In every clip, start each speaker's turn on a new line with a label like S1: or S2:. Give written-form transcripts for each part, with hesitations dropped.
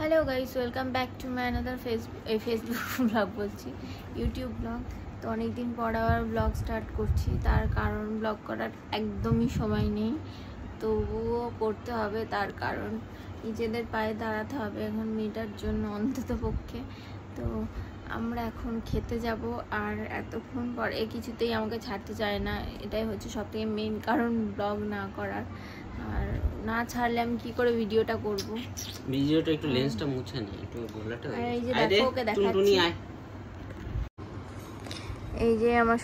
S1: Hello guys, welcome back to my another Facebook blog বলছি, YouTube blog. তো অনেক দিন পর আবার ব্লগ স্টার্ট করছি, তার কারণ ব্লগ করার একদমই সময় নেই, তবুও করতে হবে। তার কারণ নিজেদের পায়ে দাঁড়াতে হবে এখন মেয়েটার জন্য অন্তত পক্ষে। তো আমরা এখন খেতে যাব, আর এতক্ষণ পর কিছুতেই আমাকে ছাড়তে চায় না, এটাই হচ্ছে সবথেকে মেন কারণ ব্লগ না করার। আর না ছাড়লে আমি কি করে ভিডিওটা করব?
S2: ভিডিওটা একটু লেন্সটা মুছে নে, একটু গোলাটা।
S1: এই যে দেখো, ওকে দেখাচ্ছি। এই যে আমার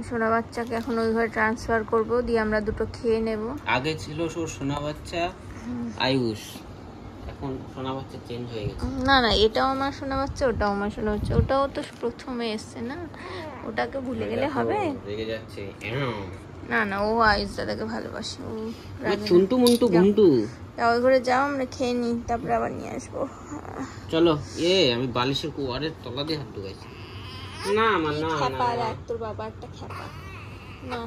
S1: সোনা বাচ্চাকে এখন ওই ঘরে ট্রান্সফার করব, দিয়ে আমরা দুটো খেয়ে নেব।
S2: আগে ছিল সোনা বাচ্চা আয়ুষ, এখন সোনা বাচ্চা চেঞ্জ হয়ে গেছে।
S1: না না, এটাও আমার সোনা বাচ্চা, ওটাও আমার সোনা বাচ্চা। ওটাও তো প্রথমে এসছে না, ওটাকে ভুলে গেলে হবে?
S2: রেগে যাচ্ছে।
S1: না না, ও আয়ুষ দাদাকে ভালোবাসে। ও
S2: চুন্টু মুন্টু গুন্টু।
S1: ওই ঘরে যাও, আমরা খেয়ে নিই, তারপরে আবার নিয়ে আসবো।
S2: চলো। আমি বালিশের কুয়ারের তলা দিয়ে হাত ঢুকাইছি। না আমার না,
S1: তোর বাবা একটা খ্যাপা। না,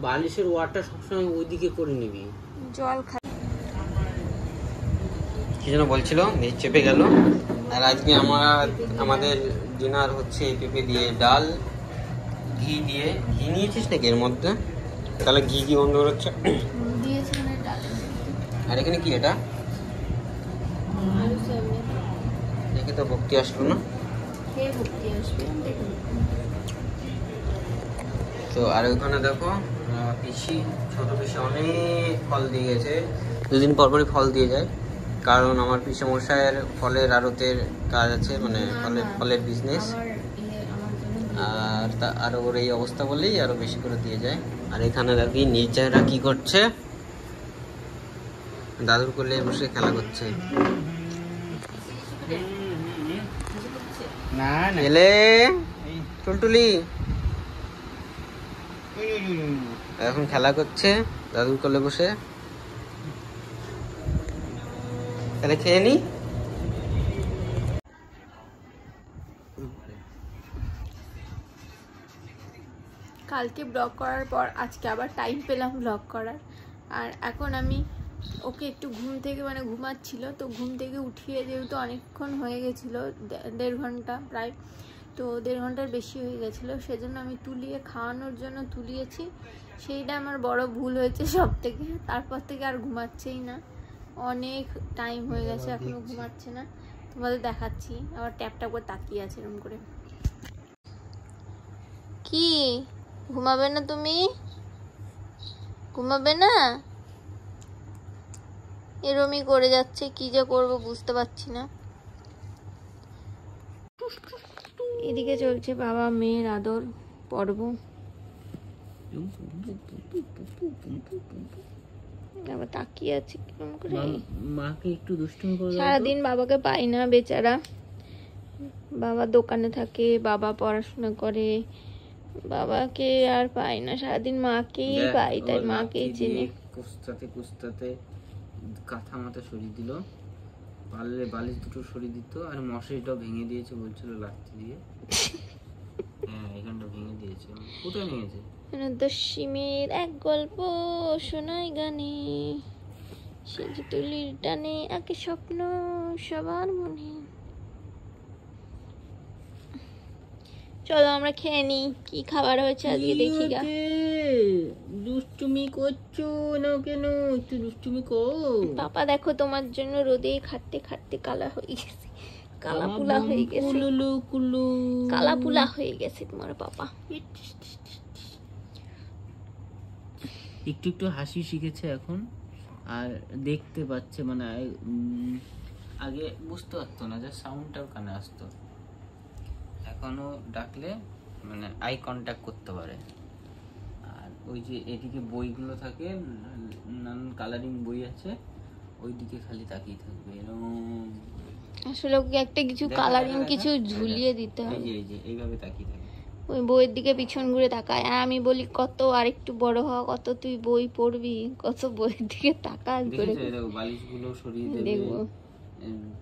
S2: বালিশের ওয়ারটা সবসময় ওইদিকে করে নিবি।
S1: জল খা।
S2: কি যেন বলছিল, চেপে গেল। আর আজকে আমাদের ডিনার হচ্ছে পেঁপে দিয়ে ডাল, ঘি দিয়ে। ঘি নিয়েছিস নাকি এর মধ্যে? তাহলে ঘি বন্ধ হচ্ছে। আর এখানে কি এটা? দেখে তো ভক্তি আসলো না। তো আর ওখানে দেখো পিসি, ছোট পিসি অনেক ফল দিয়ে গেছে। দুদিন পর পরই ফল দিয়ে যায়, কারণ আমার পিসে মশাইয়ের ফলের আড়তের কাজ আছে, মানে ফলের বিজনেস। আর ওর এই অবস্থা বলেই আরো বেশি করে দিয়ে যায়। আর এখানে দেখি নির্জারা কি করছে, দাদুর কোলে বসে খেলা করছে। এলে টুলটুলি এখন খেলা করছে দাদুর কোলে বসে। তাহলে খেয়ে নি।
S1: কালকে ব্লগ করার পর আজকে আবার টাইম পেলাম ব্লগ করার। আর এখন আমি ওকে একটু ঘুম থেকে, মানে ঘুমাচ্ছিল, তো ঘুম থেকে উঠিয়ে, যেহেতু অনেকক্ষণ হয়ে গেছিলো, 1.5 ঘন্টা প্রায়, তো 1.5 ঘন্টার বেশি হয়ে গেছিলো, সেজন্য আমি তুলিয়ে খাওয়ানোর জন্য তুলিয়েছি। সেইটা আমার বড় ভুল হয়েছে সব থেকে। তারপর থেকে আর ঘুমাচ্ছেই না, অনেক টাইম হয়ে গেছে এখনো ঘুমাচ্ছে না। তোমাদের দেখাচ্ছি, আবার ট্যাপটা করে তাকিয়ে আছে এরকম করে। কি ঘুমাবে না তুমি? ঘুমাবে না? এরমই করে যাচ্ছে, কি যে করবো বুঝতে পারছি না। এদিকে চলছে বাবা মেয়ের আদর পর্ব। আবার তাকিয়ে আছে কিরকম করে।
S2: মাকে একটু দুষ্টুমি করে।
S1: সারাদিন বাবাকে পাই না, বেচারা। বাবা দোকানে থাকে, বাবা পড়াশোনা করে, বাবাকে আর পাই না, সারাদিন মাকেই পাই, তাই মাকেই চিনি।
S2: কুস্তাতে কাঁথা মাথা সরিয়ে দিল, পারলে বালিশ দুটো সরিয়ে দিত, আর মশারিটাও ভেঙে দিয়েছে বলছিল লাঠি দিয়ে। হ্যাঁ, এখানটা ভেঙে দিয়েছে। কোথায় ভেঙেছে?
S1: দশমীর এক গল্প শোনাই গানে, সেই যে তুলির টানে আঁকে স্বপ্ন সবার মনে। চলো আমরা খেয়ে নিই, কি খাবার হয়েছে আজকে দেখি গা।
S2: দুষ্টুমি করছো না কেন? একটু দুষ্টুমি কর।
S1: পাপা দেখো, তোমার জন্য রোদে খাটতে খাটতে কালা হয়ে গেছে, কালা পুলা হয়ে গেছে, কালা পুলা হয়ে গেছে তোমার পাপা।
S2: একটু একটু হাসি শিখেছে এখন, আর দেখতে পাচ্ছে, মানে আগে বুঝতে পারতো না, যে সাউন্ডটাও কানে আসতো। এখনো ডাকলে মানে আই কন্ট্যাক্ট করতে পারে। আর ওই যে এদিকে বইগুলো থাকে, নানান কালারিং বই আছে, ওই দিকে খালি তাকিয়ে থাকবে এরকম।
S1: আসলে ওকে একটা কিছু কালারিং কিছু ঝুলিয়ে দিতে হবে।
S2: এই যে এইভাবে তাকিয়ে থাকে,
S1: ওই বইয়ের দিকে পিছন ঘুরে তাকায়। আর আমি বলি কত আর একটু বড় হওয়া, কত তুই বই পড়বি, কত বইয়ের দিকে তাকা করে।
S2: দেখো বালিশগুলো সরিয়ে দেবে,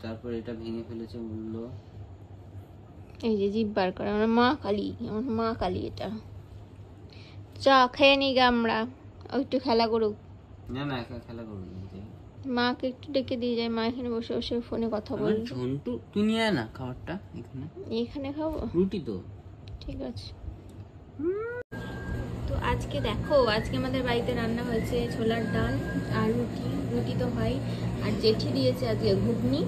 S2: তারপর এটা ভেঙে ফেলেছে বললো।
S1: এই যে জিভ বার করে, আমার মা কালী এটা। চা খেয়ে নি গা আমরা, একটু খেলা করুক।
S2: না খেলা করুক,
S1: মাকে একটু ডেকে দিয়ে যায়, মা এখানে বসে বসে ফোনে কথা বলবে।
S2: ঝন্টু তুই নিয়ে আয় না খাবারটা এখানে।
S1: এখানে খাবো?
S2: রুটি তো
S1: ঠিক আছে। তো আজকে দেখো, আজকে আমাদের বাড়িতে রান্না হয়েছে ছোলার ডাল আর রুটি। রুটি তো হয়, আর জেঠি দিয়েছে আজকে ঘুগনি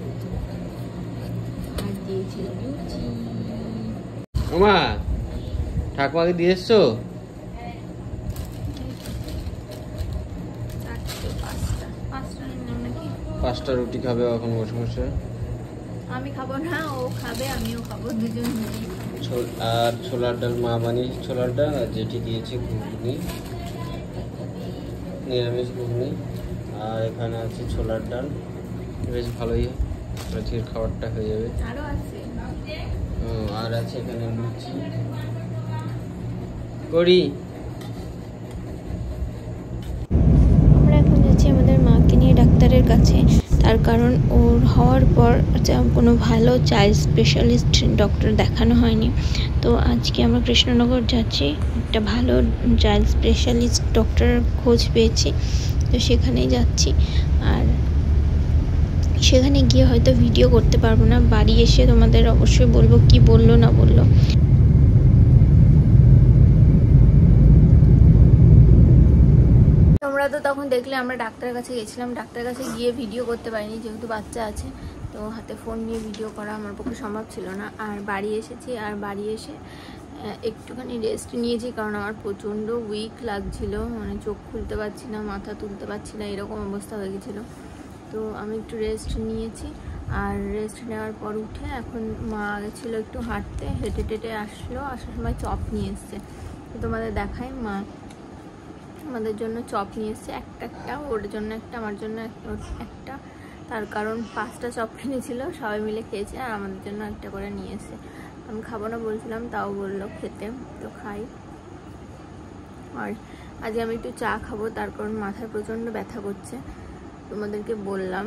S1: আর দিয়েছে লুচি।
S2: ওমা ঠাকুমাকে দিয়ে এসছো? পাঁচটা রুটি খাবে এখন বসে বসে।
S1: আমি খাবো না, ও খাবে, আমিও খাবো, দুজন মিলে।
S2: আর ছোলার ডাল মা বানিয়েছে, ছোলার ডাল আর যেটি দিয়েছে ঘুগনি, নিরামিষ ঘুগনি। আর এখানে আছে ছোলার ডাল, বেশ ভালোই আজকের খাবারটা হয়ে যাবে।
S1: আরো আছে,
S2: আর আছে এখানে লুচি করি।
S1: আমরা এখন যাচ্ছি আমাদের মাকে নিয়ে ডাক্তারের কাছে, তার কারণ ওর হওয়ার পর কোনো ভালো চাইল্ড স্পেশালিস্ট ডক্টর দেখানো হয়নি। তো আজকে আমরা কৃষ্ণনগর যাচ্ছি, একটা ভালো চাইল্ড স্পেশালিস্ট ডক্টর খোঁজ পেয়েছি, তো সেখানেই যাচ্ছি। আর সেখানে গিয়ে হয়তো ভিডিও করতে পারবো না, বাড়ি এসে তোমাদের অবশ্যই বলবো কি বললো না বললো। তোমরা তো তখন দেখলে আমরা ডাক্তারের কাছে গেছিলাম, ডাক্তারের কাছে গিয়ে ভিডিও করতে পারিনি যেহেতু বাচ্চা আছে, তো হাতে ফোন নিয়ে ভিডিও করা আমার পক্ষে সম্ভব ছিল না। আর বাড়ি এসেছি, আর বাড়ি এসে একটুখানি রেস্ট নিয়েছি, কারণ আমার প্রচণ্ড উইক লাগছিল, মানে চোখ খুলতে পারছি না, মাথা তুলতে পারছি না, এরকম অবস্থা হয়ে গেছিলো। তো আমি একটু রেস্ট নিয়েছি, আর রেস্ট নেওয়ার পর উঠে এখন মা গেছিলো একটু হাঁটতে, হেঁটে টেটে আসলো, আসার সময় চপ নিয়ে এসছে। তো তোমাদের দেখাই, মা আমাদের জন্য চপ নিয়ে এসছে, একটা ওর জন্য একটা, আমার জন্য একটা, তার কারণ 5টা চপ কিনেছিল, সবাই মিলে খেয়েছে, আর আমাদের জন্য একটা করে নিয়ে এসছে। আমি খাবো না বলছিলাম, তাও বললো খেতে, তো খাই। আর আজকে আমি একটু চা খাবো, তার কারণ মাথায় প্রচণ্ড ব্যথা করছে, তোমাদেরকে বললাম।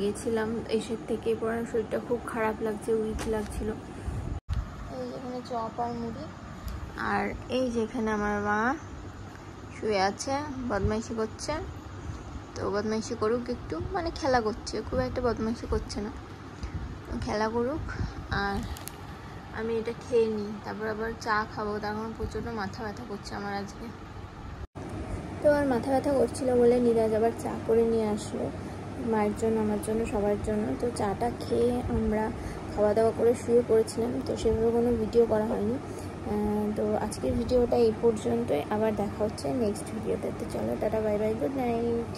S1: গেছিলাম, এসে থেকে পরে শরীরটা খুব খারাপ লাগছে, উইক লাগছিল। এই যেখানে চপ আর মুড়ি, আর এই যেখানে আমার মা শুয়ে আছে, বদমাইশি করছে। তো বদমাইশি করুক একটু, মানে খেলা করছে, খুব একটা বদমাইশি করছে না, খেলা করুক। আর আমি এটা খেয়ে নিই, তারপর আবার চা খাবো, তখন প্রচণ্ড মাথা ব্যথা করছে আমার আজকে। তো আর মাথা ব্যথা করছিল বলে নিরাজ আবার চা করে নিয়ে আসলো মায়ের জন্য, আমার জন্য, সবার জন্য। তো চাটা খেয়ে আমরা খাওয়া দাওয়া করে শুয়ে পড়েছিলাম, তো সেভাবে কোনো ভিডিও করা হয়নি। তো আজকের ভিডিওটা এই পর্যন্তই, আবার দেখা হচ্ছে নেক্সট ভিডিওতে। তো চলো tata, bye bye, good night.